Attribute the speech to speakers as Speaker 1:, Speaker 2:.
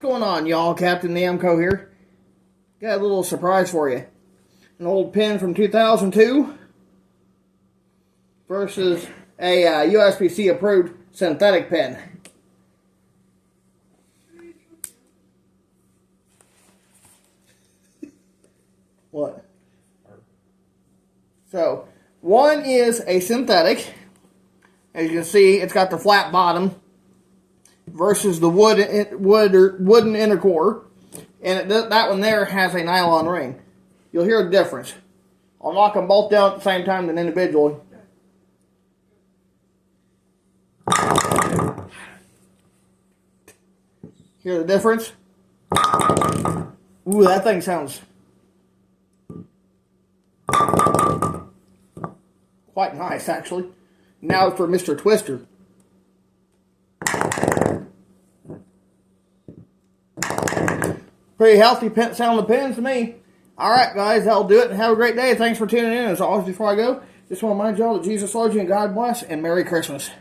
Speaker 1: What's going on, y'all? Captain Namco here. Got a little surprise for you. An old pen from 2002 versus a USBC approved synthetic pen. What? So, one is a synthetic. As you can see, it's got the flat bottom versus the wooden inner core. And that one there has a nylon ring. You'll hear the difference. I'll knock them both down at the same time, then individually. Hear the difference? Ooh, that thing sounds quite nice, actually. Now for Mr. Twister. Pretty healthy sound of pens to me. Alright, guys, that'll do it. Have a great day. Thanks for tuning in. As always, before I go, just want to remind y'all that Jesus loves you and God bless, and Merry Christmas.